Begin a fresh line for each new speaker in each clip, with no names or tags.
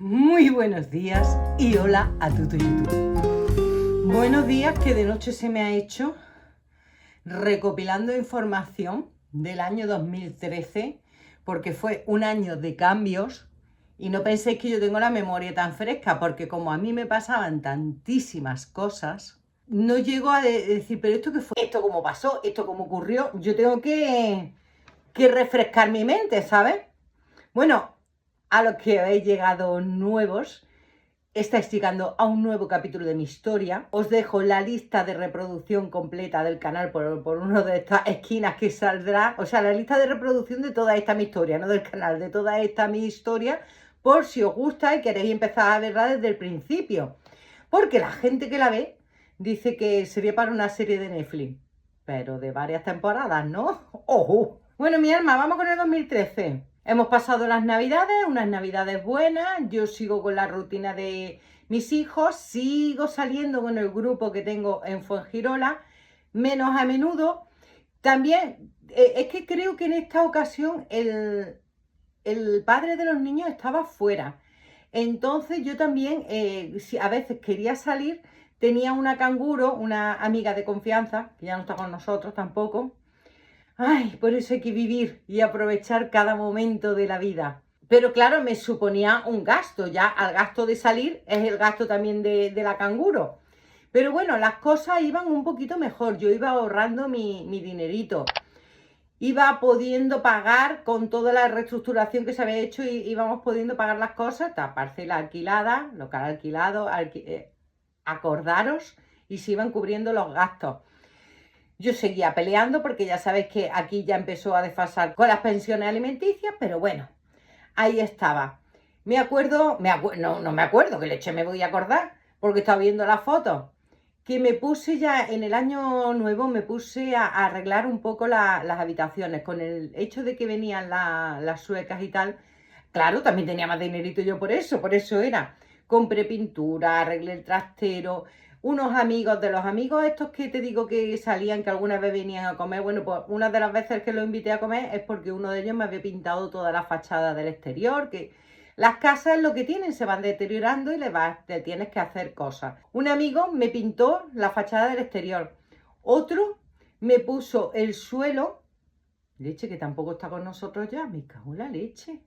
Muy buenos días y hola a todo YouTube. Buenos días, que de noche se me ha hecho recopilando información del año 2013, porque fue un año de cambios y no penséis que yo tengo la memoria tan fresca, porque como a mí me pasaban tantísimas cosas, no llego a decir, pero esto qué fue, esto cómo pasó, esto cómo ocurrió, yo tengo que refrescar mi mente, ¿sabes? Bueno, a los que habéis llegado nuevos, estáis llegando a un nuevo capítulo de mi historia. Os dejo la lista de reproducción completa del canal por una de estas esquinas que saldrá. O sea, la lista de reproducción de toda esta mi historia, no del canal, de toda esta mi historia, por si os gusta y queréis empezar a verla desde el principio. Porque la gente que la ve dice que sería para una serie de Netflix, pero de varias temporadas, ¿no? ¡Ojo! Bueno, mi alma, vamos con el 2013. Hemos pasado las navidades, unas navidades buenas. Yo sigo con la rutina de mis hijos, sigo saliendo con el grupo que tengo en Fuengirola, menos a menudo. También, es que creo que en esta ocasión el padre de los niños estaba fuera. Entonces yo también, si a veces quería salir, tenía una canguro, una amiga de confianza, que ya no está con nosotros tampoco. Ay, por eso hay que vivir y aprovechar cada momento de la vida. Pero claro, me suponía un gasto, ya al gasto de salir es el gasto también de la canguro. Pero bueno, las cosas iban un poquito mejor, yo iba ahorrando mi dinerito. Iba pudiendo pagar con toda la reestructuración que se había hecho, y íbamos pudiendo pagar las cosas, esta parcela alquilada, local alquilado, acordaros, y se iban cubriendo los gastos. Yo seguía peleando porque ya sabéis que aquí ya empezó a desfasar con las pensiones alimenticias, pero bueno, ahí estaba. No me acuerdo, que leche me voy a acordar, porque estaba viendo las fotos, que me puse ya en el año nuevo, me puse a arreglar un poco las habitaciones, con el hecho de que venían las suecas y tal. Claro, también tenía más dinerito yo por eso era. Compré pintura, arreglé el trastero, unos amigos de los amigos estos que te digo que salían, que alguna vez venían a comer. Bueno, pues una de las veces que los invité a comer es porque uno de ellos me había pintado toda la fachada del exterior, que las casas lo que tienen, se van deteriorando y te tienes que hacer cosas. Un amigo me pintó la fachada del exterior, otro me puso el suelo, leche que tampoco está con nosotros ya, me cago en la leche.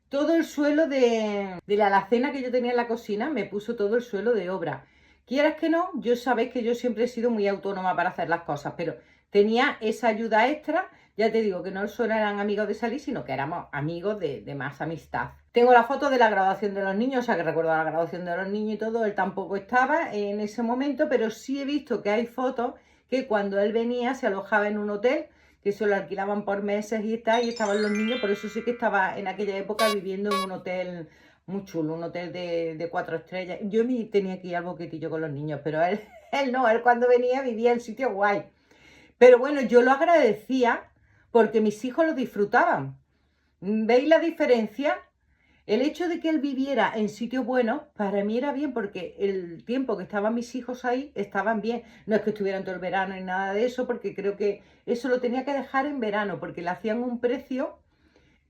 Todo el suelo de la alacena que yo tenía en la cocina, me puso todo el suelo de obra. Quieras que no, yo sabéis que yo siempre he sido muy autónoma para hacer las cosas, pero tenía esa ayuda extra. Ya te digo que no solo eran amigos de salir, sino que éramos amigos de más amistad. Tengo la foto de la graduación de los niños, o sea que recuerdo la graduación de los niños y todo. Él tampoco estaba en ese momento, pero sí he visto que hay fotos que cuando él venía se alojaba en un hotel, que se lo alquilaban por meses y tal, y estaban los niños. Por eso sí que estaba en aquella época viviendo en un hotel muy chulo, un hotel de 4 estrellas. Yo tenía que ir al boquetillo con los niños, pero él, él no, él cuando venía vivía en sitio guay. Pero bueno, yo lo agradecía porque mis hijos lo disfrutaban. ¿Veis la diferencia? El hecho de que él viviera en sitios buenos, para mí era bien, porque el tiempo que estaban mis hijos ahí, estaban bien. No es que estuvieran todo el verano ni nada de eso, porque creo que eso lo tenía que dejar en verano, porque le hacían un precio,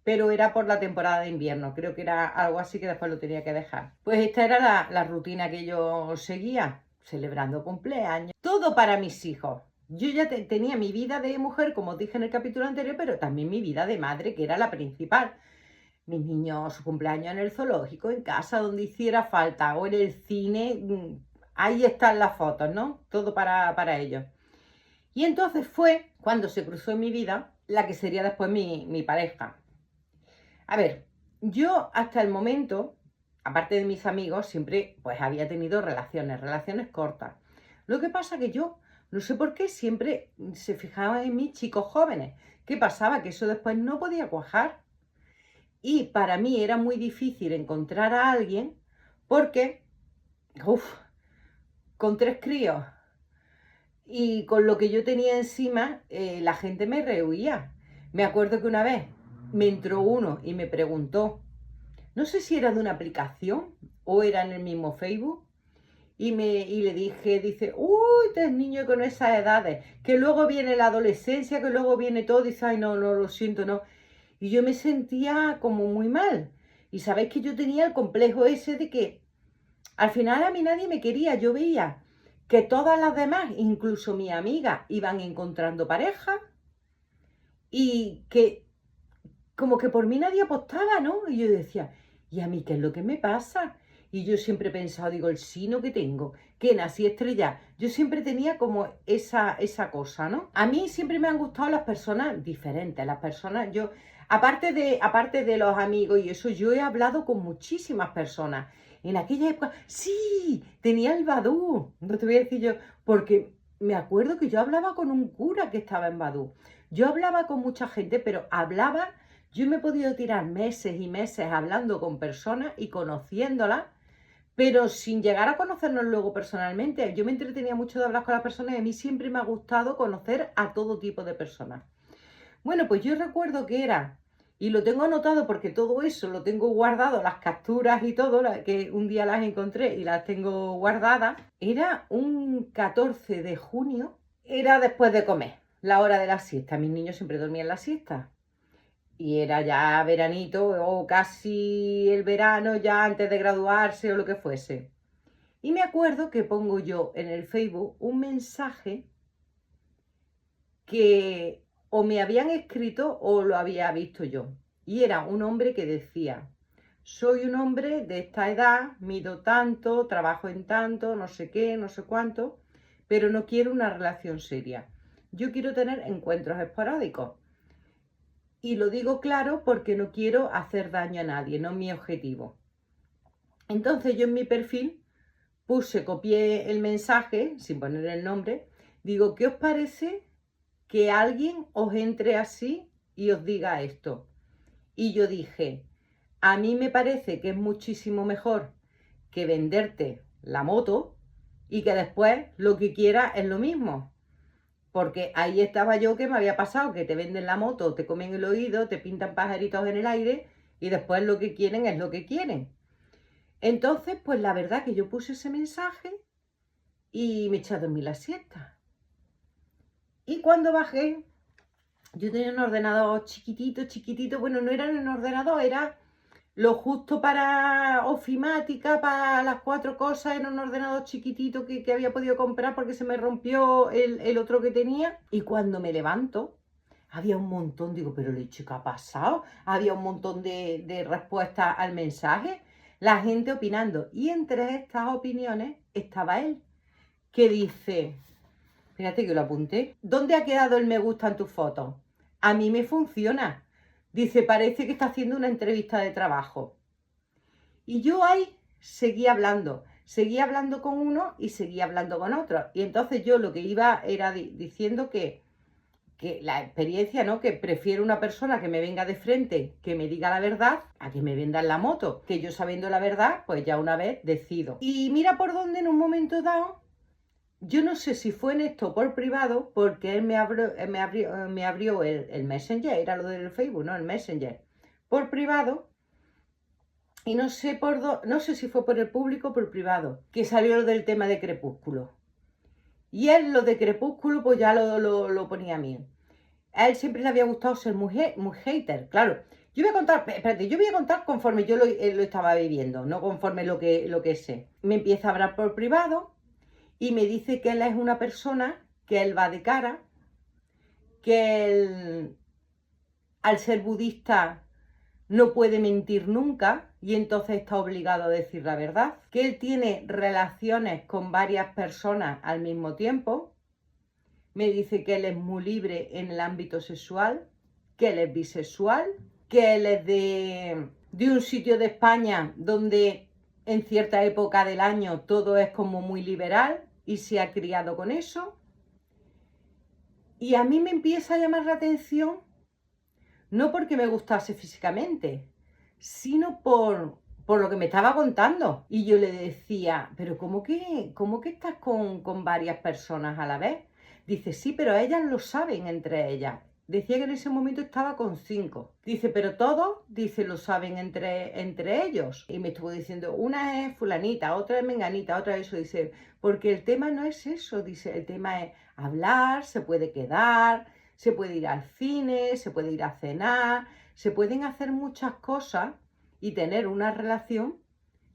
pero era por la temporada de invierno. Creo que era algo así, que después lo tenía que dejar. Pues esta era la rutina que yo seguía, celebrando cumpleaños, todo para mis hijos. Yo ya tenía mi vida de mujer, como os dije en el capítulo anterior, pero también mi vida de madre, que era la principal. Mis niños, su cumpleaños en el zoológico, en casa, donde hiciera falta, o en el cine, ahí están las fotos, ¿no? Todo para ellos. Y entonces fue cuando se cruzó en mi vida la que sería después mi pareja. A ver, yo hasta el momento, aparte de mis amigos, siempre pues había tenido relaciones cortas. Lo que pasa que yo, no sé por qué, siempre se fijaban en mí chicos jóvenes. ¿Qué pasaba? Que eso después no podía cuajar. Y para mí era muy difícil encontrar a alguien porque, con 3 críos y con lo que yo tenía encima, la gente me rehuía. Me acuerdo que una vez me entró uno y me preguntó, no sé si era de una aplicación o era en el mismo Facebook, y le dije, dice, uy, 3 niños con esas edades, que luego viene la adolescencia, que luego viene todo, dice, ay, no, no, lo siento, no. Y yo me sentía como muy mal. Y sabéis que yo tenía el complejo ese de que al final a mí nadie me quería. Yo veía que todas las demás, incluso mis amigas, iban encontrando pareja y que como que por mí nadie apostaba, ¿no? Y yo decía, ¿y a mí qué es lo que me pasa? Y yo siempre he pensado, digo, el sino que tengo, que nací estrella. Yo siempre tenía como esa cosa, ¿no? A mí siempre me han gustado las personas diferentes, las personas, aparte de los amigos y eso, yo he hablado con muchísimas personas. En aquella época, sí, tenía el Badoo, no te voy a decir yo, porque me acuerdo que yo hablaba con un cura que estaba en Badoo. Yo hablaba con mucha gente, pero hablaba. Yo me he podido tirar meses y meses hablando con personas y conociéndolas, pero sin llegar a conocernos luego personalmente. Yo me entretenía mucho de hablar con las personas y a mí siempre me ha gustado conocer a todo tipo de personas. Bueno, pues yo recuerdo que era, y lo tengo anotado porque todo eso lo tengo guardado, las capturas y todo, que un día las encontré y las tengo guardadas. Era un 14 de junio, era después de comer, la hora de la siesta. Mis niños siempre dormían la siesta. Y era ya veranito o casi el verano, ya antes de graduarse o lo que fuese. Y me acuerdo que pongo yo en el Facebook un mensaje que o me habían escrito o lo había visto yo. Y era un hombre que decía, soy un hombre de esta edad, mido tanto, trabajo en tanto, no sé qué, no sé cuánto, pero no quiero una relación seria. Yo quiero tener encuentros esporádicos. Y lo digo claro porque no quiero hacer daño a nadie, no es mi objetivo. Entonces yo en mi perfil copié el mensaje, sin poner el nombre, digo, ¿qué os parece que alguien os entre así y os diga esto? Y yo dije, a mí me parece que es muchísimo mejor que venderte la moto y que después lo que quieras es lo mismo. Porque ahí estaba yo que me había pasado, que te venden la moto, te comen el oído, te pintan pajaritos en el aire y después lo que quieren es lo que quieren. Entonces, pues la verdad que yo puse ese mensaje y me eché a dormir la siesta. Y cuando bajé, yo tenía un ordenador chiquitito, chiquitito, bueno, no era un ordenador, era lo justo para ofimática, para las 4 cosas, era un ordenador chiquitito que había podido comprar porque se me rompió el otro que tenía. Y cuando me levanto, había un montón, digo, pero leche, ¿qué ha pasado? Había un montón de respuestas al mensaje, la gente opinando. Y entre estas opiniones estaba él, que dice, fíjate que lo apunté, ¿dónde ha quedado el me gusta en tus fotos? A mí me funciona. Dice, parece que está haciendo una entrevista de trabajo. Y yo ahí seguía hablando con uno y seguía hablando con otro. Y entonces yo lo que iba era diciendo que la experiencia, ¿no? Que prefiero una persona que me venga de frente, que me diga la verdad, a que me vendan la moto. Que yo sabiendo la verdad, pues ya una vez decido. Y mira por dónde en un momento dado, yo no sé si fue en esto por privado, porque él me abrió el Messenger, era lo del Facebook, ¿no? El Messenger, por privado. Y no sé no sé si fue por el público o por privado, que salió lo del tema de Crepúsculo. Y él lo de Crepúsculo pues ya lo ponía a mí. A él siempre le había gustado ser muy hater, claro. Yo voy a contar, espérate, yo voy a contar conforme yo lo estaba viviendo, no conforme lo que sé. Me empieza a hablar por privado y me dice que él es una persona, que él va de cara, que él, al ser budista, no puede mentir nunca y entonces está obligado a decir la verdad, que él tiene relaciones con varias personas al mismo tiempo, me dice que él es muy libre en el ámbito sexual, que él es bisexual, que él es de un sitio de España donde en cierta época del año todo es como muy liberal y se ha criado con eso. Y a mí me empieza a llamar la atención no porque me gustase físicamente, sino por lo que me estaba contando. Y yo le decía, pero cómo que estás con varias personas a la vez? Dice, sí, pero ellas lo saben entre ellas. Decía que en ese momento estaba con 5. Dice, pero todos, dice, lo saben entre ellos. Y me estuvo diciendo, una es fulanita, otra es menganita, otra es eso. Dice, porque el tema no es eso. Dice, el tema es hablar, se puede quedar, se puede ir al cine, se puede ir a cenar, se pueden hacer muchas cosas y tener una relación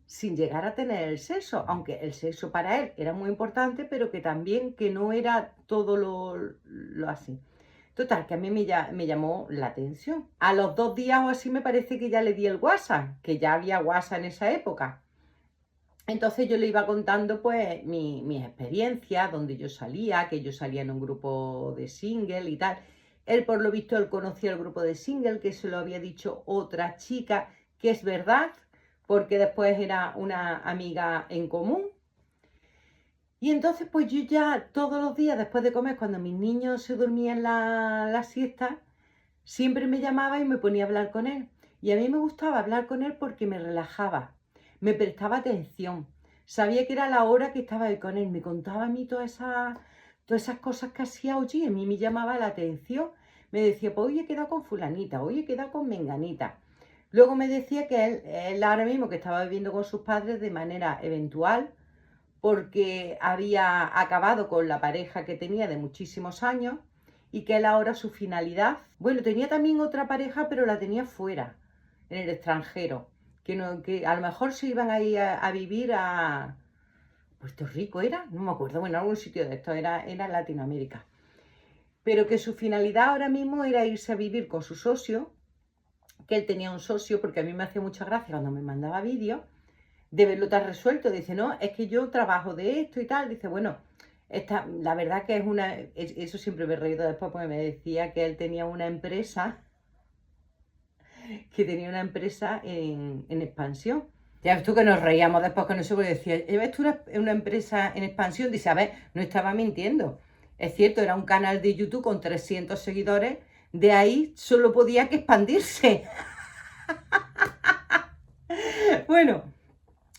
sin llegar a tener el sexo, aunque el sexo para él era muy importante, pero que también que no era todo lo así. Total, que a mí me llamó la atención. A los 2 días o así me parece que ya le di el WhatsApp, que ya había WhatsApp en esa época. Entonces yo le iba contando pues mis experiencias, donde yo salía, que yo salía en un grupo de single y tal. Él por lo visto, él conocía el grupo de single, que se lo había dicho otra chica, que es verdad, porque después era una amiga en común. Y entonces pues yo ya todos los días después de comer, cuando mis niños se dormían la siesta, siempre me llamaba y me ponía a hablar con él. Y a mí me gustaba hablar con él porque me relajaba, me prestaba atención. Sabía que era la hora que estaba ahí con él. Me contaba a mí todas esas cosas que hacía. Oye, a mí me llamaba la atención. Me decía, pues hoy he quedado con fulanita, hoy he quedado con menganita. Luego me decía que él ahora mismo que estaba viviendo con sus padres de manera eventual, porque había acabado con la pareja que tenía de muchísimos años y que él ahora su finalidad, bueno, tenía también otra pareja, pero la tenía fuera, en el extranjero, que, no, que a lo mejor se iban a ir a vivir a Puerto Rico, ¿era? No me acuerdo, bueno, algún sitio de esto, era en Latinoamérica. Pero que su finalidad ahora mismo era irse a vivir con su socio, que él tenía un socio, porque a mí me hacía mucha gracia cuando me mandaba vídeos, de verlo tan resuelto. Dice, no, es que yo trabajo de esto y tal. Dice, bueno, la verdad que eso siempre me he reído después porque me decía que él tenía una empresa, en expansión. Ya ves tú que nos reíamos después con eso porque decía, ¿ves tú una empresa en expansión? Dice, a ver, no estaba mintiendo. Es cierto, era un canal de YouTube con 300 seguidores, de ahí solo podía que expandirse. Bueno,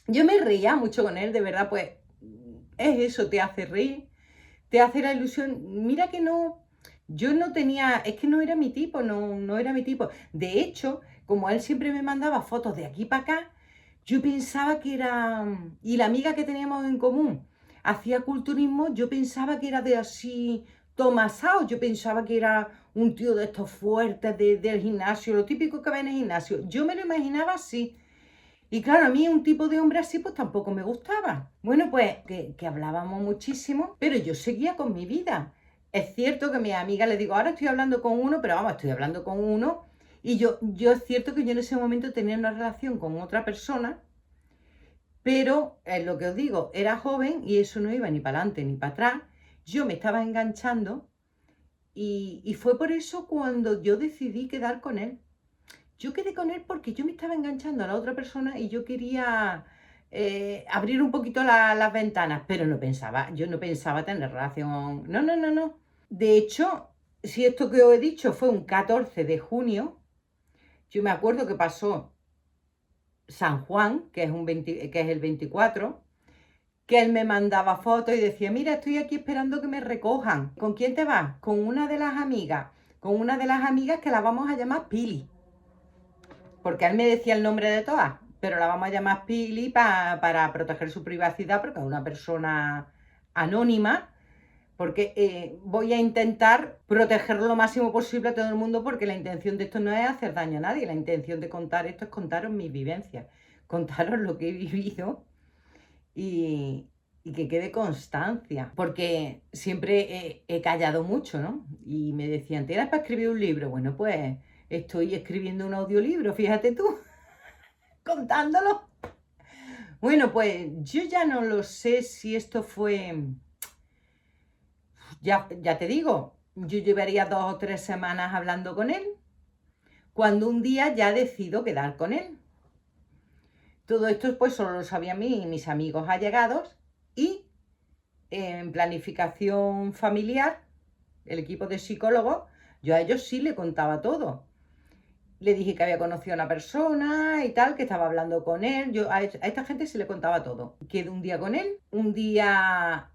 yo me reía mucho con él, de verdad, pues es eso, te hace reír, te hace la ilusión. Mira que no, yo no tenía, es que no era mi tipo, no era mi tipo. De hecho, como él siempre me mandaba fotos de aquí para acá, yo pensaba que era, y la amiga que teníamos en común hacía culturismo, yo pensaba que era de así, tomasao, yo pensaba que era un tío de estos fuertes del gimnasio, lo típico que va en el gimnasio. Yo me lo imaginaba así. Y claro, a mí un tipo de hombre así pues tampoco me gustaba. Bueno, pues que hablábamos muchísimo, pero yo seguía con mi vida. Es cierto que a mi amiga le digo, ahora estoy hablando con uno, pero vamos, estoy hablando con uno. Y yo es cierto que yo en ese momento tenía una relación con otra persona, pero es lo que os digo, era joven y eso no iba ni para adelante ni para atrás. Yo me estaba enganchando y fue por eso cuando yo decidí quedar con él. Yo quedé con él porque yo me estaba enganchando a la otra persona y yo quería abrir un poquito las ventanas, pero yo no pensaba tener relación. No, no, no, no. De hecho, si esto que os he dicho fue un 14 de junio, yo me acuerdo que pasó San Juan, que es el 24, que él me mandaba fotos y decía, mira, estoy aquí esperando que me recojan. ¿Con quién te vas? Con una de las amigas. Con una de las amigas que la vamos a llamar Pili. Porque él me decía el nombre de todas, pero la vamos a llamar Pili para proteger su privacidad, porque es una persona anónima, porque voy a intentar protegerlo lo máximo posible a todo el mundo, porque la intención de esto no es hacer daño a nadie, la intención de contar esto es contaros mis vivencias, contaros lo que he vivido y que quede constancia, porque siempre he callado mucho, ¿no? Y me decían, ¿tienes para escribir un libro? Bueno, pues estoy escribiendo un audiolibro, fíjate tú, contándolo. Bueno, pues yo ya no lo sé si esto fue, ya te digo, yo llevaría 2 o 3 semanas hablando con él, cuando un día ya decido quedar con él. Todo esto pues solo lo sabían mis amigos allegados y en planificación familiar, el equipo de psicólogos, yo a ellos sí le contaba todo. Le dije que había conocido a una persona y tal, que estaba hablando con él. Yo a esta gente sí le contaba todo. Quedé un día con él, un día,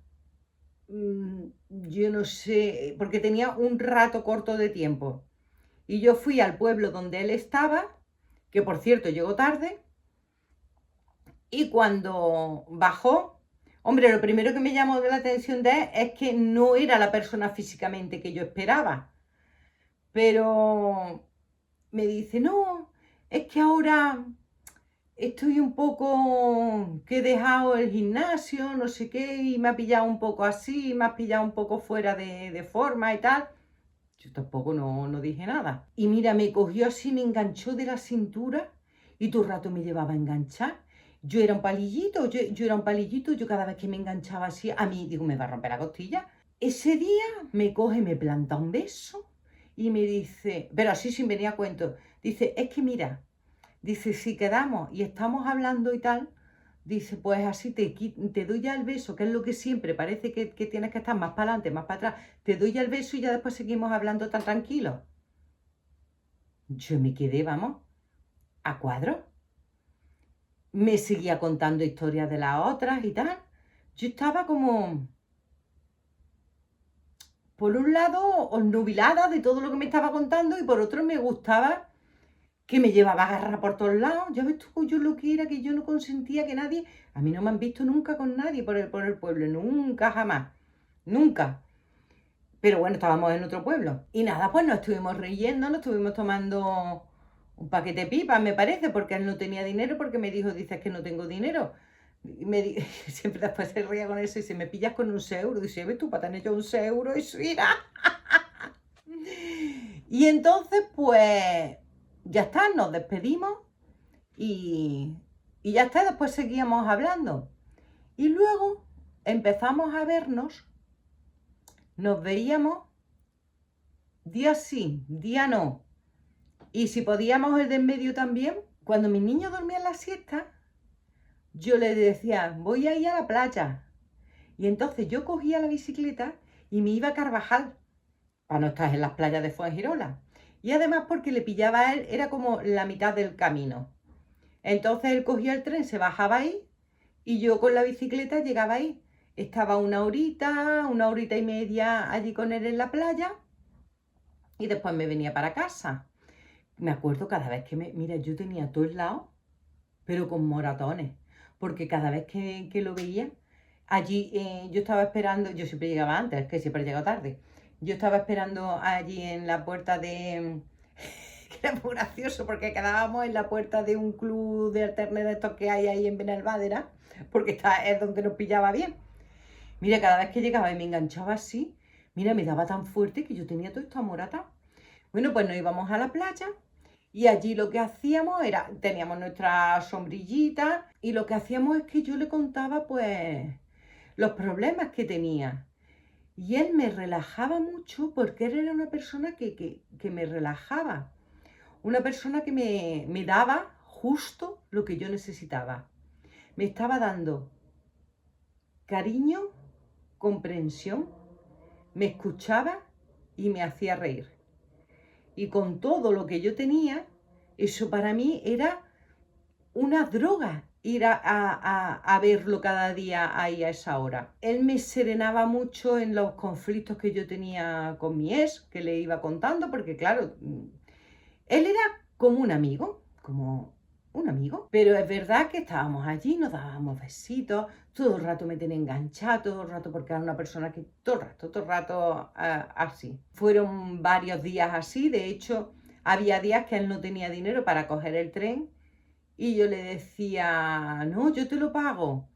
yo no sé, porque tenía un rato corto de tiempo. Y yo fui al pueblo donde él estaba, que por cierto llegó tarde, y cuando bajó, hombre, lo primero que me llamó la atención de él es que no era la persona físicamente que yo esperaba. Pero me dice, no, es que ahora estoy un poco que he dejado el gimnasio, no sé qué, y me ha pillado un poco así, me ha pillado un poco fuera de forma y tal. Yo tampoco no dije nada. Y mira, me cogió así, me enganchó de la cintura y todo el rato me llevaba a enganchar. Yo era un palillito, yo era un palillito, yo cada vez que me enganchaba así, a mí, digo, me va a romper la costilla. Ese día me coge, me planta un beso y me dice, pero así sin venir a cuento, dice, es que mira, dice, si quedamos y estamos hablando y tal, dice, pues así te doy ya el beso, que es lo que siempre parece que tienes que estar más para adelante, más para atrás. Te doy ya el beso y ya después seguimos hablando tan tranquilo. Yo me quedé, vamos, a cuadro. Me seguía contando historias de las otras y tal. Yo estaba como, por un lado, obnubilada de todo lo que me estaba contando y por otro me gustaba que me llevaba a agarrar por todos lados. Ya ves tú yo lo que era, que yo no consentía que nadie... A mí no me han visto nunca con nadie por el pueblo, nunca, jamás, nunca. Pero bueno, estábamos en otro pueblo. Y nada, pues nos estuvimos riendo, nos estuvimos tomando un paquete de pipas, me parece, porque él no tenía dinero, porque me dijo, dices que no tengo dinero. Y siempre después se ría con eso y se me pillas con un euro. Dice, ves tú, para tener yo un euro y su ira. Y entonces, pues, ya está, nos despedimos y, y ya está, después seguíamos hablando. Y luego empezamos a vernos, nos veíamos día sí, día no. Y si podíamos el de en medio también. Cuando mis niños dormían la siesta, yo les decía, voy a ir a la playa. Y entonces yo cogía la bicicleta y me iba a Carvajal, para no estar en las playas de Fuengirola. Y además porque le pillaba a él, era como la mitad del camino. Entonces él cogía el tren, se bajaba ahí y yo con la bicicleta llegaba ahí. Estaba una horita y media allí con él en la playa y después me venía para casa. Me acuerdo cada vez que mira, yo tenía todo el lado, pero con moratones, porque cada vez que lo veía, allí yo estaba esperando, yo siempre llegaba antes, que siempre llego tarde. Yo estaba esperando allí en la puerta de, que era muy gracioso porque quedábamos en la puerta de un club de alternet de estos que hay ahí en Benalmádena, porque es donde nos pillaba bien. Mira, cada vez que llegaba y me enganchaba así, mira, me daba tan fuerte que yo tenía todo esto amorata. Bueno, pues nos íbamos a la playa y allí lo que hacíamos era, teníamos nuestra sombrillita y lo que hacíamos es que yo le contaba pues los problemas que tenía. Y él me relajaba mucho porque él era una persona que me relajaba. Una persona que me daba justo lo que yo necesitaba. Me estaba dando cariño, comprensión, me escuchaba y me hacía reír. Y con todo lo que yo tenía, eso para mí era una droga, ir a verlo cada día ahí a esa hora. Él me serenaba mucho en los conflictos que yo tenía con mi ex, que le iba contando, porque claro, él era como un amigo, pero es verdad que estábamos allí, nos dábamos besitos, todo el rato me tenía enganchada, todo el rato, porque era una persona que todo el rato así. Fueron varios días así, de hecho, había días que él no tenía dinero para coger el tren y yo le decía, no, yo te lo pago.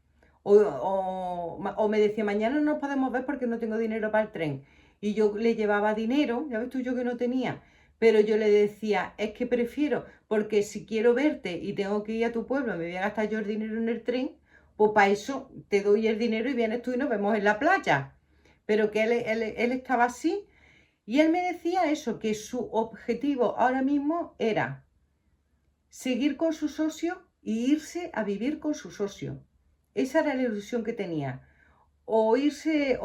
O me decía, mañana no nos podemos ver porque no tengo dinero para el tren. Y yo le llevaba dinero, ya ves tú yo que no tenía, pero yo le decía, es que prefiero, porque si quiero verte y tengo que ir a tu pueblo, me voy a gastar yo el dinero en el tren, pues para eso te doy el dinero y vienes tú y nos vemos en la playa. Pero que él estaba así y él me decía eso, que su objetivo ahora mismo era seguir con su socio y irse a vivir con su socio. Esa era la ilusión que tenía. O irse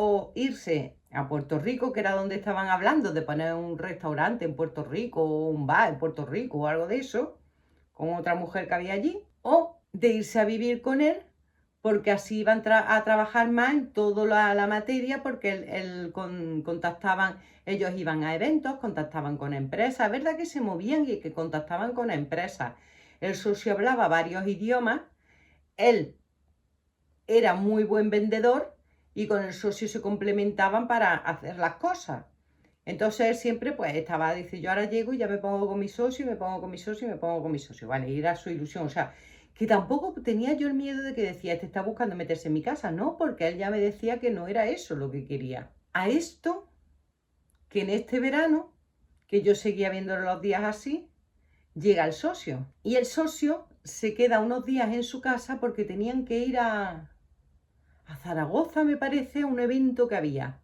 a Puerto Rico, que era donde estaban hablando, de poner un restaurante en Puerto Rico, o un bar en Puerto Rico, o algo de eso, con otra mujer que había allí, o de irse a vivir con él, porque así iban a trabajar más en toda la materia, porque contactaban, ellos iban a eventos, contactaban con empresas, ¿verdad que se movían y que contactaban con empresas? El socio hablaba varios idiomas, él era muy buen vendedor y con el socio se complementaban para hacer las cosas. Entonces él siempre pues estaba, dice, yo ahora llego y ya me pongo con mi socio, y me pongo con mi socio, y me pongo con mi socio, ¿vale? Y era su ilusión, o sea, Que tampoco tenía yo el miedo de que decía, este está buscando meterse en mi casa, no, porque él ya me decía que no era eso lo que quería. A esto, que en este verano, que yo seguía viéndolo los días así, llega el socio. Y el socio se queda unos días en su casa porque tenían que ir a Zaragoza, me parece, a un evento que había.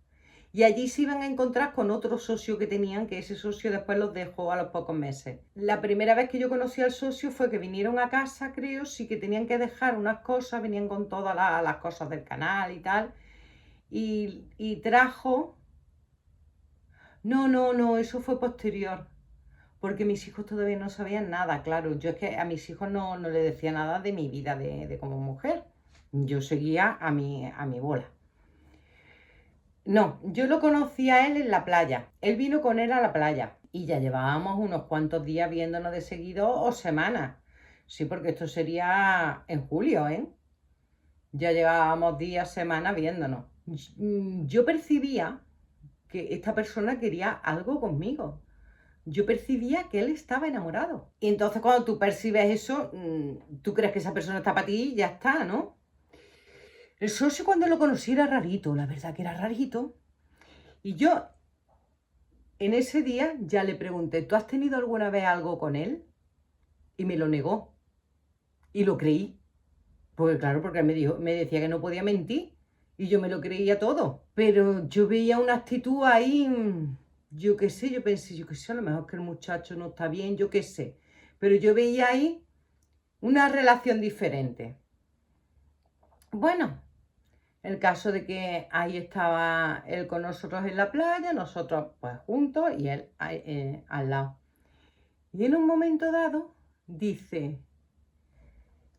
Y allí se iban a encontrar con otro socio que tenían, que ese socio después los dejó a los pocos meses. La primera vez que yo conocí al socio fue que vinieron a casa, creo, sí que tenían que dejar unas cosas, venían con todas las cosas del canal y tal, y trajo... No, no, no, eso fue posterior, porque mis hijos todavía no sabían nada, claro. Yo es que a mis hijos no les decía nada de mi vida de como mujer. Yo seguía a mi bola. No, yo lo conocí a él en la playa. Él vino con él a la playa y ya llevábamos unos cuantos días viéndonos de seguido o semanas. Sí, porque esto sería en julio, ¿eh? Ya llevábamos días, semanas viéndonos. Yo percibía que esta persona quería algo conmigo. Yo percibía que él estaba enamorado. Y entonces cuando tú percibes eso, tú crees que esa persona está para ti y ya está, ¿no? El socio cuando lo conocí era rarito, la verdad que era rarito. Y yo en ese día ya le pregunté, ¿tú has tenido alguna vez algo con él? Y me lo negó. Y lo creí. Porque claro, porque me decía que no podía mentir. Y yo me lo creía todo. Pero yo veía una actitud ahí, yo qué sé, yo pensé, yo qué sé, a lo mejor que el muchacho no está bien, yo qué sé. Pero yo veía ahí una relación diferente. Bueno, el caso de que ahí estaba él con nosotros en la playa, nosotros pues juntos y él al lado. Y en un momento dado dice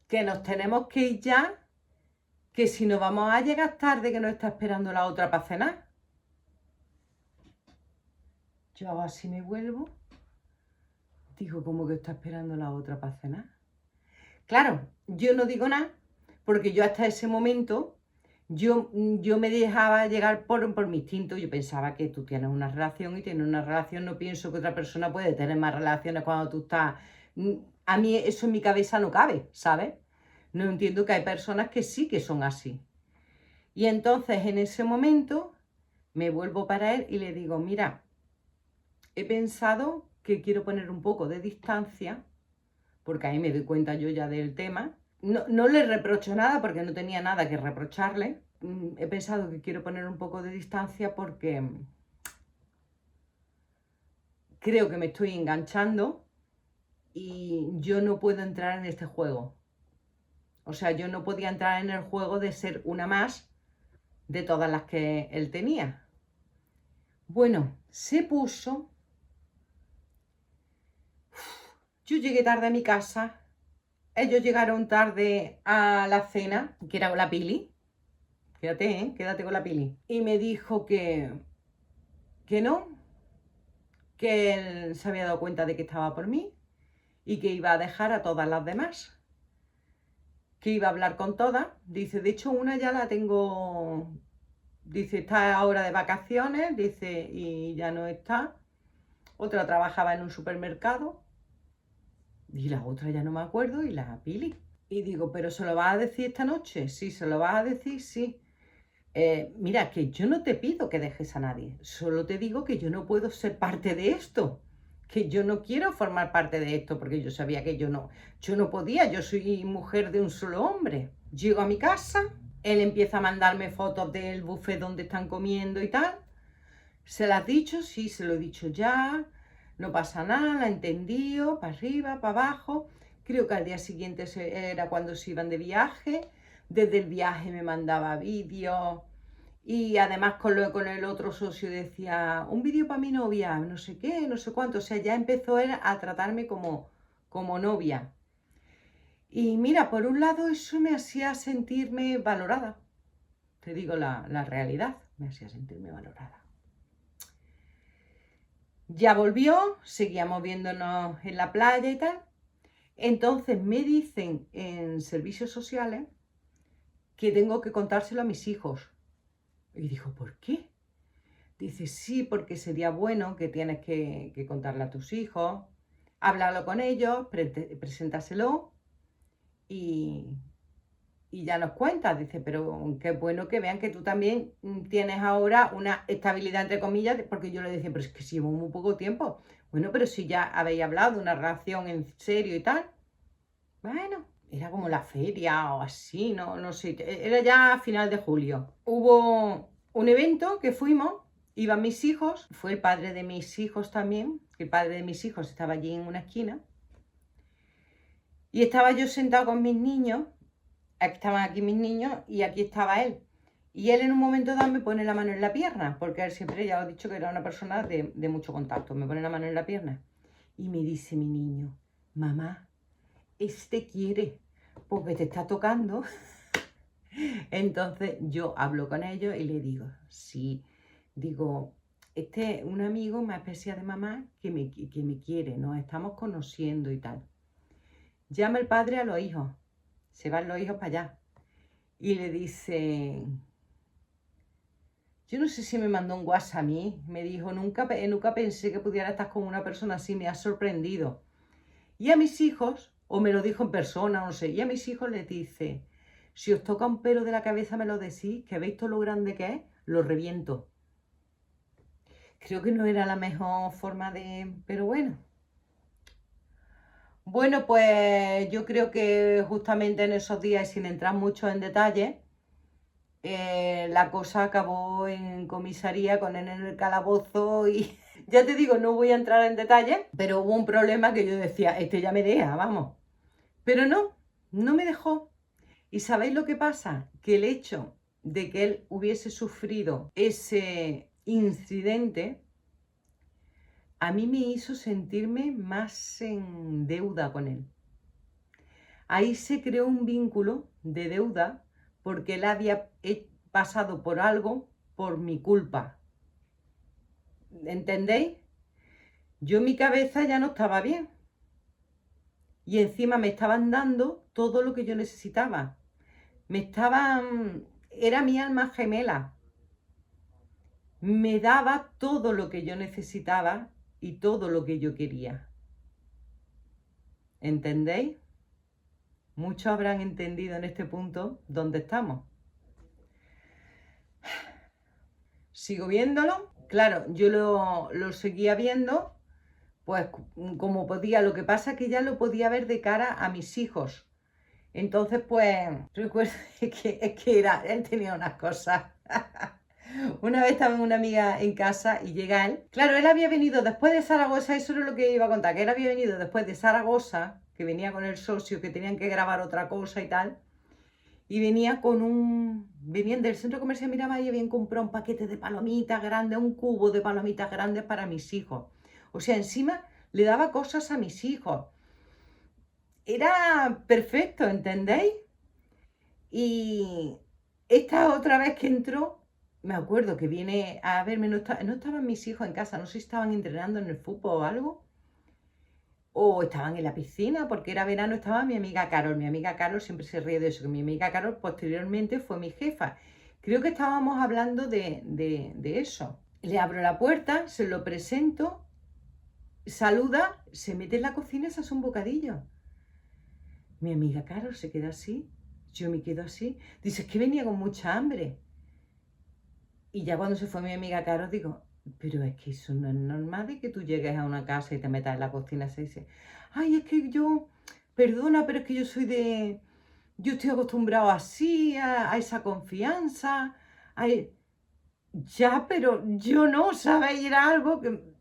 que nos tenemos que ir ya, que si nos vamos a llegar tarde, que nos está esperando la otra para cenar. Yo hago así, me vuelvo. Digo, ¿cómo que está esperando la otra para cenar? Claro, yo no digo nada, porque yo hasta ese momento, yo me dejaba llegar por mi instinto. Yo pensaba que tú tienes una relación y tienes una relación, no pienso que otra persona puede tener más relaciones cuando tú estás... A mí eso en mi cabeza no cabe, ¿sabes? No entiendo que hay personas que sí que son así. Y entonces en ese momento me vuelvo para él y le digo, mira, he pensado que quiero poner un poco de distancia, porque ahí me doy cuenta yo ya del tema. No le reprocho nada porque no tenía nada que reprocharle. He pensado que quiero poner un poco de distancia porque creo que me estoy enganchando y yo no puedo entrar en este juego. O sea, yo no podía entrar en el juego de ser una más de todas las que él tenía. Bueno, se puso... Yo llegué tarde a mi casa, ellos llegaron tarde a la cena, que era la Pili. Quédate, quédate con la Pili. Y me dijo que no, que él se había dado cuenta de que estaba por mí y que iba a dejar a todas las demás, que iba a hablar con todas. Dice, de hecho una ya la tengo, dice, está ahora de vacaciones, dice, y ya no está. Otra trabajaba en un supermercado y la otra ya no me acuerdo, y la Pili. Y digo, ¿pero se lo vas a decir esta noche? Sí, se lo vas a decir, sí. Mira, que yo no te pido que dejes a nadie, solo te digo que yo no puedo ser parte de esto, que yo no quiero formar parte de esto, porque yo sabía que yo no podía, yo soy mujer de un solo hombre. Llego a mi casa, él empieza a mandarme fotos del buffet donde están comiendo y tal. ¿Se las has dicho? Sí, se lo he dicho ya, no pasa nada, la he entendido, para arriba, para abajo. Creo que al día siguiente era cuando se iban de viaje. Desde el viaje me mandaba vídeos y además con el otro socio decía, un vídeo para mi novia, no sé qué, no sé cuánto. O sea, ya empezó él a tratarme como novia. Y mira, por un lado eso me hacía sentirme valorada. Te digo la realidad, me hacía sentirme valorada. Ya volvió, seguíamos viéndonos en la playa y tal. Entonces me dicen en servicios sociales que tengo que contárselo a mis hijos. Y digo, ¿por qué? Dice, sí, porque sería bueno que tienes que contarle a tus hijos, háblalo con ellos, preséntaselo Y, y ya nos cuenta, dice, pero qué bueno que vean que tú también tienes ahora una estabilidad, entre comillas, porque yo le decía, pero es que si llevo muy poco tiempo. Bueno, pero si ya habéis hablado de una relación en serio y tal. Bueno, era como la feria o así, no sé, era ya a final de julio. Hubo un evento que fuimos, iban mis hijos, fue el padre de mis hijos también, que el padre de mis hijos estaba allí en una esquina, y estaba yo sentado con mis niños, estaban aquí mis niños y aquí estaba él. Y él en un momento dado me pone la mano en la pierna, porque él siempre, ya os he dicho que era una persona de mucho contacto, me pone la mano en la pierna. Y me dice mi niño, mamá, este quiere, porque te está tocando. Entonces yo hablo con ellos y le digo, sí, digo, un amigo más especial de mamá que me quiere, nos estamos conociendo y tal. Llama el padre a los hijos, se van los hijos para allá y le dice, yo no sé si me mandó un WhatsApp a mí, me dijo, nunca pensé que pudiera estar con una persona así, me ha sorprendido. Y a mis hijos, o me lo dijo en persona, no sé, y a mis hijos les dice, si os toca un pelo de la cabeza me lo decís, que veis todo lo grande que es, lo reviento. Creo que no era la mejor forma de... pero bueno. Bueno, pues yo creo que justamente en esos días, sin entrar mucho en detalle, la cosa acabó en comisaría con él en el calabozo y ya te digo, no voy a entrar en detalle, pero hubo un problema que yo decía, este ya me deja, vamos. Pero no me dejó. ¿Y sabéis lo que pasa? Que el hecho de que él hubiese sufrido ese incidente a mí me hizo sentirme más en deuda con él. Ahí se creó un vínculo de deuda porque él había pasado por algo por mi culpa. ¿Entendéis? Yo en mi cabeza ya no estaba bien. Y encima me estaban dando todo lo que yo necesitaba. Era mi alma gemela. Me daba todo lo que yo necesitaba y todo lo que yo quería. ¿Entendéis? Muchos habrán entendido en este punto dónde estamos. Sigo viéndolo. Claro, yo lo seguía viendo, pues como podía. Lo que pasa es que ya lo podía ver de cara a mis hijos. Entonces, pues, recuerdo que él tenía unas cosas. Una vez estaba una amiga en casa y llega él. Claro, él había venido después de Zaragoza, eso es lo que iba a contar, que él había venido después de Zaragoza, que venía con el socio, que tenían que grabar otra cosa y tal. Y venían del centro comercial Miramar y habían comprado un paquete de palomitas grandes, un cubo de palomitas grandes para mis hijos. O sea, encima le daba cosas a mis hijos. Era perfecto, ¿entendéis? Y esta otra vez que entró, me acuerdo que viene a verme, no estaban mis hijos en casa, no sé si estaban entrenando en el fútbol o algo, o estaban en la piscina, porque era verano, estaba mi amiga Carol. Mi amiga Carol siempre se ríe de eso, que mi amiga Carol posteriormente fue mi jefa. Creo que estábamos hablando de eso. Le abro la puerta, se lo presento, saluda, se mete en la cocina y se hace un bocadillo. Mi amiga Carol se queda así, yo me quedo así. Dice, es que venía con mucha hambre. Y ya cuando se fue mi amiga Carol, digo, pero es que eso no es normal de que tú llegues a una casa y te metas en la cocina y se dice, ay, es que yo, perdona, pero es que yo estoy acostumbrado así, a esa confianza. Ya, pero yo no, ¿sabes? Y era algo que...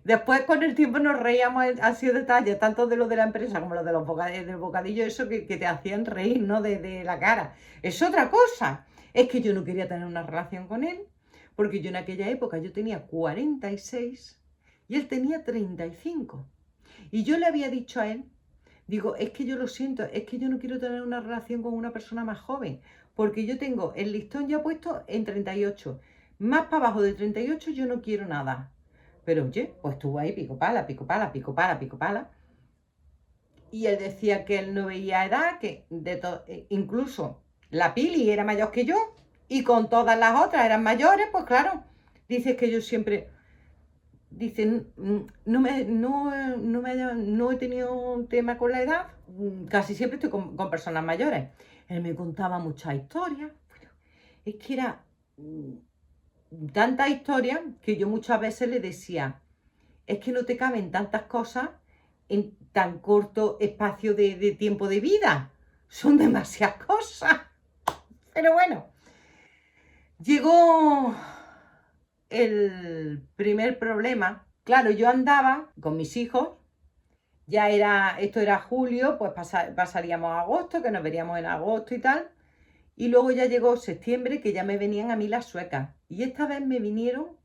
Después con el tiempo nos reíamos, ha sido detalles, tanto de lo de la empresa como lo de los del bocadillo, eso que te hacían reír, ¿no? De la cara. Es otra cosa. Es que yo no quería tener una relación con él, porque yo en aquella época yo tenía 46 y él tenía 35. Y yo le había dicho a él, digo, es que yo lo siento, es que yo no quiero tener una relación con una persona más joven, porque yo tengo el listón ya puesto en 38. Más para abajo de 38 yo no quiero nada. Pero oye, pues estuvo ahí pico pala, pico pala, pico pala, pico pala. Y él decía que él no veía edad, que incluso la Pili era mayor que yo, y con todas las otras eran mayores, pues claro, dices que yo siempre, dice, no he tenido un tema con la edad, casi siempre estoy con personas mayores. Él me contaba muchas historias. Bueno, es que era tanta historia que yo muchas veces le decía, es que no te caben tantas cosas en tan corto espacio de tiempo de vida. Son demasiadas cosas. Pero bueno, llegó el primer problema. Claro, yo andaba con mis hijos, esto era julio, pues pasaríamos a agosto, que nos veríamos en agosto y tal. Y luego ya llegó septiembre, que ya me venían a mí las suecas. Y esta vez me vinieron,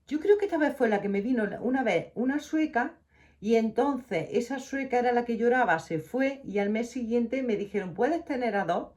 yo creo que esta vez fue la que me vino una vez una sueca, y entonces esa sueca era la que lloraba, se fue, y al mes siguiente me dijeron, ¿puedes tener a dos?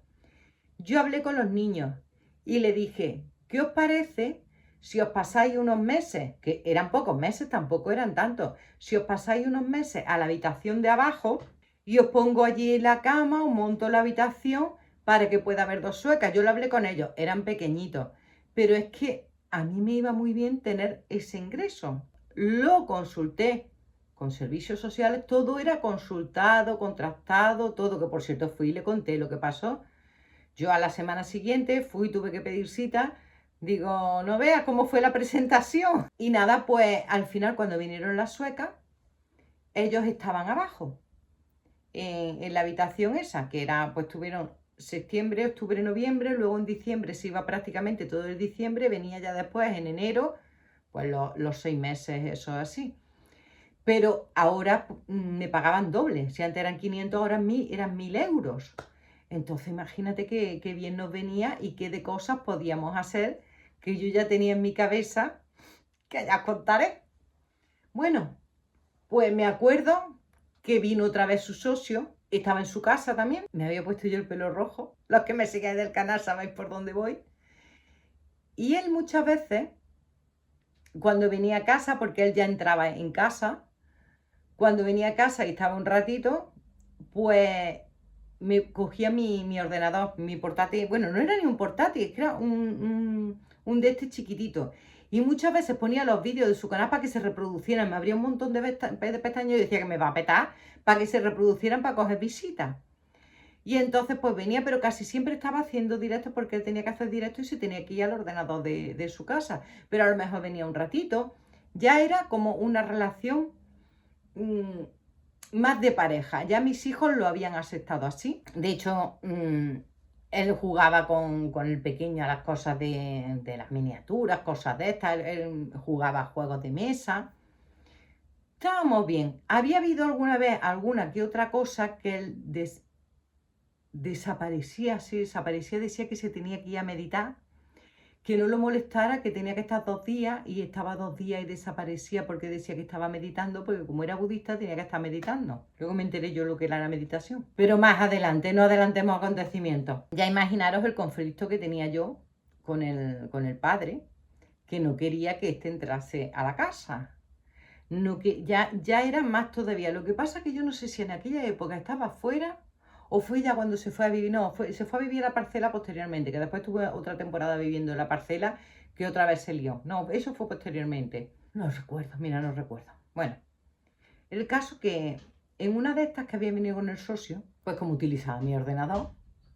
Yo hablé con los niños y le dije, ¿qué os parece si os pasáis unos meses, que eran pocos meses, tampoco eran tantos, si os pasáis unos meses a la habitación de abajo y os pongo allí en la cama, os monto la habitación para que pueda haber dos suecas? Yo lo hablé con ellos, eran pequeñitos, pero es que a mí me iba muy bien tener ese ingreso. Lo consulté con servicios sociales, todo era consultado, contrastado, todo, que por cierto fui y le conté lo que pasó. Yo a la semana siguiente fui, tuve que pedir cita, digo, no veas cómo fue la presentación. Y nada, pues al final cuando vinieron las suecas, ellos estaban abajo, en la habitación esa, que era, pues tuvieron septiembre, octubre, noviembre, luego en diciembre se iba prácticamente todo el diciembre, venía ya después en enero, pues los 6 meses, eso así. Pero ahora me pagaban doble, si antes eran 500, ahora eran 1000 euros. Entonces imagínate qué bien nos venía y qué de cosas podíamos hacer que yo ya tenía en mi cabeza, que ya os contaré. Bueno, pues me acuerdo que vino otra vez su socio, estaba en su casa también, me había puesto yo el pelo rojo, los que me sigáis del canal sabéis por dónde voy. Y él muchas veces, cuando venía a casa, porque él ya entraba en casa, cuando venía a casa y estaba un ratito, pues me cogía mi ordenador, mi portátil. Bueno, no era ni un portátil, es que era un de este chiquitito. Y muchas veces ponía los vídeos de su canal para que se reproducieran. Me abría un montón de pestañas y decía que me va a petar para que se reproducieran para coger visitas. Y entonces pues venía, pero casi siempre estaba haciendo directos porque él tenía que hacer directo y se tenía que ir al ordenador de su casa. Pero a lo mejor venía un ratito. Ya era como una relación más de pareja. Ya mis hijos lo habían aceptado así. De hecho, él jugaba con el pequeño a las cosas de las miniaturas, cosas de estas. Él jugaba a juegos de mesa. Estábamos bien. Había habido alguna vez alguna que otra cosa que él desaparecía, decía que se tenía que ir a meditar, que no lo molestara, que tenía que estar 2 días, y estaba 2 días y desaparecía porque decía que estaba meditando, porque como era budista tenía que estar meditando. Luego me enteré yo lo que era la meditación. Pero más adelante, no adelantemos acontecimientos. Ya imaginaros el conflicto que tenía yo con el padre, que no quería que éste entrase a la casa. No, que ya era más todavía. Lo que pasa es que yo no sé si en aquella época estaba fuera o fue ya cuando se fue a vivir. No, se fue a vivir a la parcela posteriormente, que después tuve otra temporada viviendo en la parcela que otra vez se lió. No, eso fue posteriormente. No recuerdo, mira, no recuerdo. Bueno, el caso que en una de estas que había venido con el socio, pues como utilizaba mi ordenador,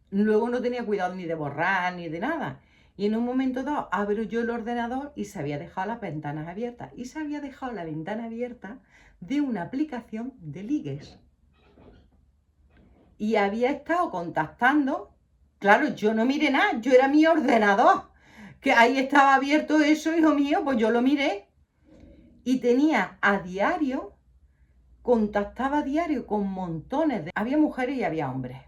luego no tenía cuidado ni de borrar ni de nada. Y en un momento dado abro yo el ordenador y se había dejado las ventanas abiertas. Y se había dejado la ventana abierta de una aplicación de ligues. Y había estado contactando. Claro, yo no miré nada, yo era mi ordenador. Que ahí estaba abierto eso, hijo mío, pues yo lo miré. Y tenía a diario, contactaba a diario con montones de... Había mujeres y había hombres.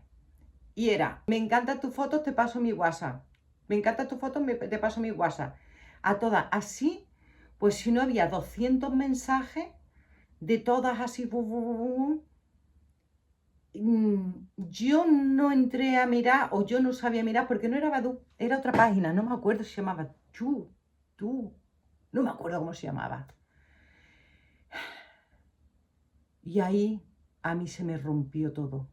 Y era, me encantan tus fotos, te paso mi WhatsApp. Me encantan tus fotos, te paso mi WhatsApp. A todas, así, pues si no había 200 mensajes de todas así. Yo no entré a mirar, o yo no sabía mirar, porque no era Badoo, era otra página, no me acuerdo si se llamaba tú, no me acuerdo cómo se llamaba. Y ahí a mí se me rompió todo.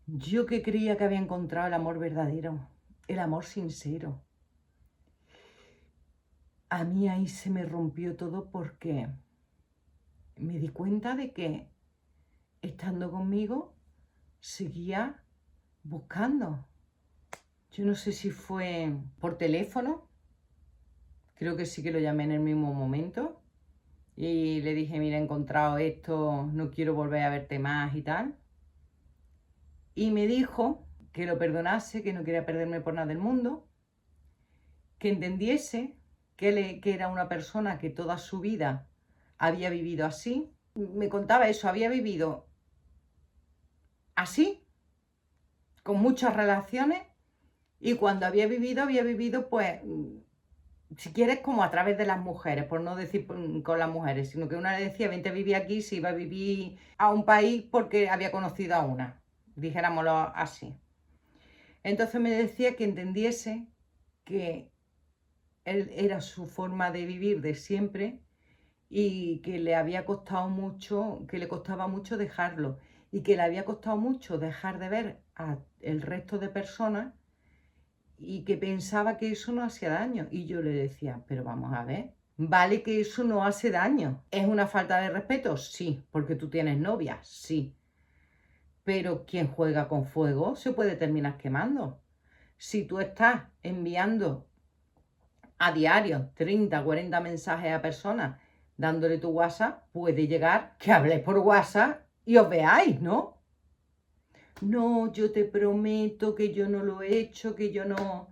Yo que creía que había encontrado el amor verdadero, el amor sincero. a mí ahí se me rompió todo porque me di cuenta de que estando conmigo seguía buscando. Yo no sé si fue por teléfono, creo que sí que lo llamé en el mismo momento y le dije, mira, he encontrado esto, no quiero volver a verte más y tal. Y me dijo que lo perdonase, que no quería perderme por nada del mundo, que entendiese que era una persona que toda su vida había vivido así. Me contaba eso, había vivido así, con muchas relaciones, y cuando había vivido pues, si quieres, como a través de las mujeres, por no decir con las mujeres, sino que una le decía, vente a vivir aquí, si iba a vivir a un país porque había conocido a una, dijéramoslo así. Entonces me decía que entendiese que él era su forma de vivir de siempre y que le había costado mucho, que le costaba mucho dejarlo y que le había costado mucho dejar de ver a el resto de personas y que pensaba que eso no hacía daño. Y yo le decía, pero vamos a ver, vale que eso no hace daño. ¿Es una falta de respeto? Sí, porque tú tienes novia, sí. Pero quien juega con fuego se puede terminar quemando. Si tú estás enviando a diario 30, 40 mensajes a personas dándole tu WhatsApp, puede llegar que habléis por WhatsApp y os veáis, ¿no? No, yo te prometo que yo no lo he hecho, que yo no...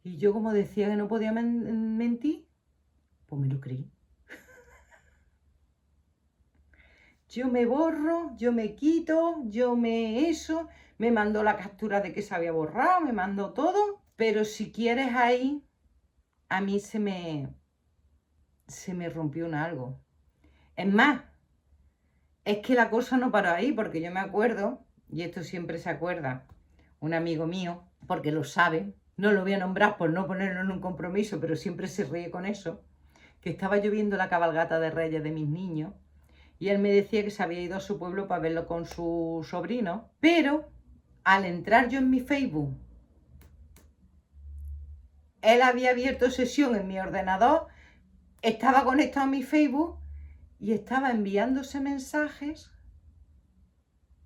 Y yo como decía que no podía mentir, pues me lo creí. Yo me borro, yo me quito, yo me eso, me mandó la captura de que se había borrado, me mandó todo, pero si quieres ahí, a mí se me rompió un algo. Es más, es que la cosa no paró ahí, porque yo me acuerdo, y esto siempre se acuerda, un amigo mío, porque lo sabe, no lo voy a nombrar por no ponerlo en un compromiso, pero siempre se ríe con eso, que estaba yo viendo la cabalgata de Reyes de mis niños, y él me decía que se había ido a su pueblo para verlo con su sobrino, pero al entrar yo en mi Facebook, él había abierto sesión en mi ordenador, estaba conectado a mi Facebook y estaba enviándose mensajes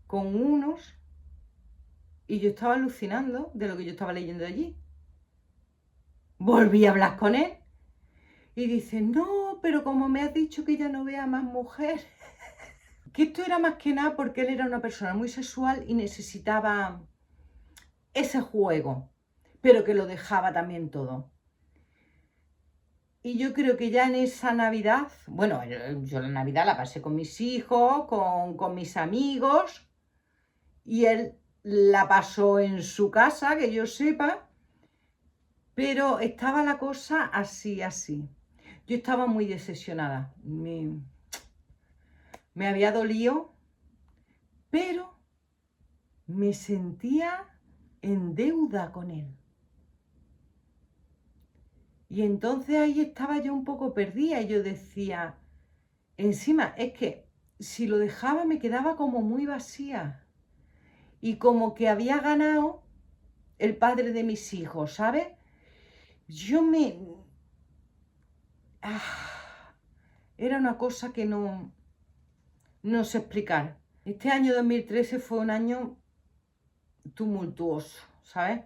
con unos y yo estaba alucinando de lo que yo estaba leyendo allí. Volví a hablar con él y dice, no, pero como me has dicho que ya no vea más mujer, que esto era más que nada porque él era una persona muy sexual y necesitaba ese juego, pero que lo dejaba también todo. Y yo creo que ya en esa Navidad, bueno, yo la Navidad la pasé con mis hijos, con mis amigos, y él la pasó en su casa, que yo sepa, pero estaba la cosa así, así. Yo estaba muy decepcionada, me había dolido, pero me sentía en deuda con él. Y entonces ahí estaba yo un poco perdida y yo decía, encima, es que si lo dejaba me quedaba como muy vacía y como que había ganado el padre de mis hijos, ¿sabes? Yo me... era una cosa que no sé explicar. Este año 2013 fue un año tumultuoso, ¿sabes?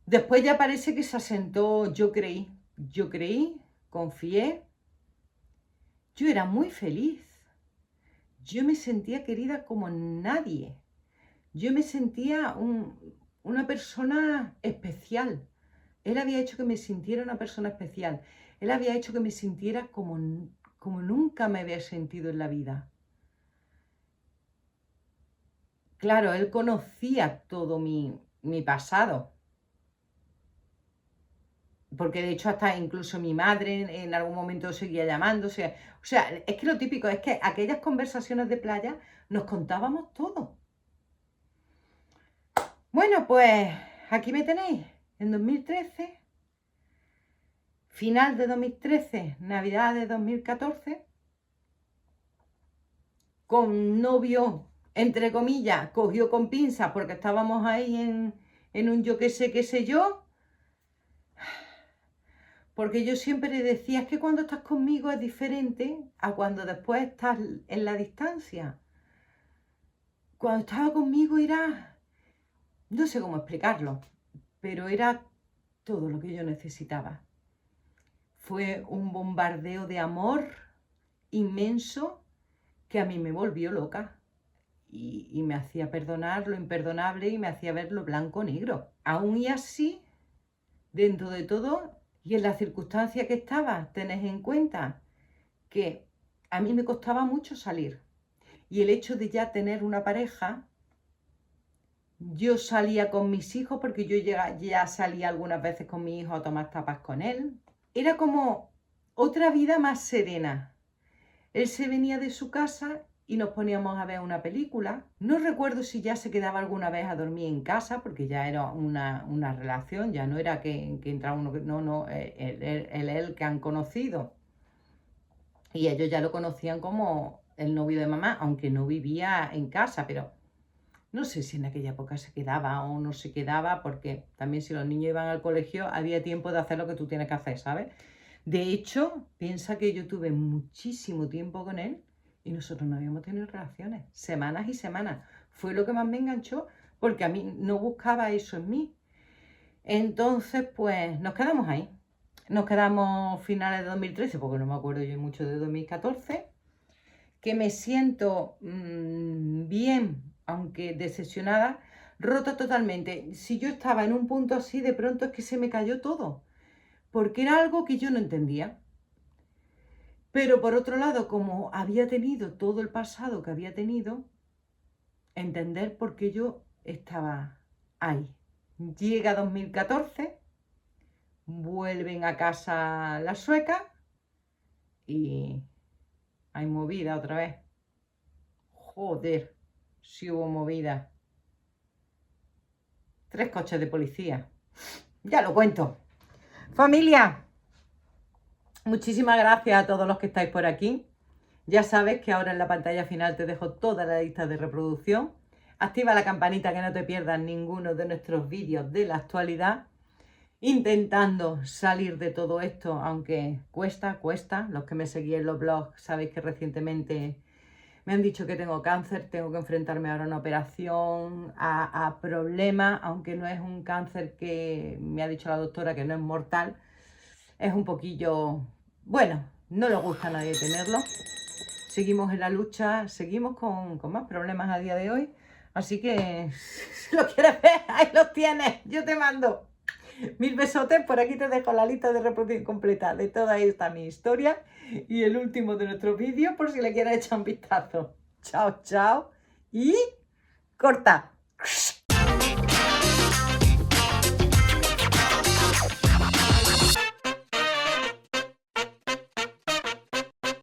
Después ya parece que se asentó, yo creí, confié. Yo era muy feliz. Yo me sentía querida como nadie. Yo me sentía una persona especial. Él había hecho que me sintiera una persona especial. Él había hecho que me sintiera como nunca me había sentido en la vida. Claro, él conocía todo mi pasado. Porque de hecho hasta incluso mi madre en algún momento seguía llamándose. O sea, es que lo típico es que aquellas conversaciones de playa nos contábamos todo. Bueno, pues aquí me tenéis, en 2013, final de 2013, Navidad de 2014, con novio, entre comillas, cogió con pinzas porque estábamos ahí en un yo qué sé yo, Porque yo siempre le decía, es que cuando estás conmigo es diferente a cuando después estás en la distancia. Cuando estaba conmigo era, no sé cómo explicarlo, pero era todo lo que yo necesitaba. Fue un bombardeo de amor inmenso que a mí me volvió loca y me hacía perdonar lo imperdonable y me hacía ver lo blanco negro. Aún y así, dentro de todo y en la circunstancia que estaba, tenés en cuenta que a mí me costaba mucho salir. Y el hecho de ya tener una pareja, yo salía con mis hijos porque yo ya salía algunas veces con mi hijo a tomar tapas con él. Era como otra vida más serena. Él se venía de su casa y nos poníamos a ver una película. No recuerdo si ya se quedaba alguna vez a dormir en casa, porque ya era una relación, ya no era que entraba uno, no, él que han conocido. Y ellos ya lo conocían como el novio de mamá, aunque no vivía en casa, pero no sé si en aquella época se quedaba o no se quedaba, porque también si los niños iban al colegio había tiempo de hacer lo que tú tienes que hacer, ¿sabes? De hecho, piensa que yo tuve muchísimo tiempo con él y nosotros no habíamos tenido relaciones, semanas y semanas. Fue lo que más me enganchó, porque a mí no buscaba eso en mí. Entonces, pues nos quedamos ahí. Nos quedamos finales de 2013, porque no me acuerdo yo mucho de 2014, que me siento bien, aunque decepcionada, rota totalmente. Si yo estaba en un punto así, de pronto es que se me cayó todo, porque era algo que yo no entendía. Pero por otro lado, como había tenido todo el pasado que había tenido, entender por qué yo estaba ahí. Llega 2014, vuelven a casa las suecas y hay movida otra vez. Joder, si hubo movida. 3 coches de policía. Ya lo cuento. Familia, muchísimas gracias a todos los que estáis por aquí. Ya sabes que ahora en la pantalla final te dejo toda la lista de reproducción. Activa la campanita que no te pierdas ninguno de nuestros vídeos de la actualidad. Intentando salir de todo esto, aunque cuesta. Los que me seguís en los blogs sabéis que recientemente me han dicho que tengo cáncer, tengo que enfrentarme ahora a una operación, a problemas, aunque no es un cáncer que me ha dicho la doctora que no es mortal. Es un poquillo, bueno, no le gusta a nadie tenerlo. Seguimos en la lucha, seguimos con más problemas a día de hoy. Así que, si lo quieres ver, ahí los tienes, yo te mando. Mil besotes, por aquí te dejo la lista de reproducción completa de toda esta mi historia y el último de nuestros vídeos por si le quieres echar un vistazo. Chao, chao y corta.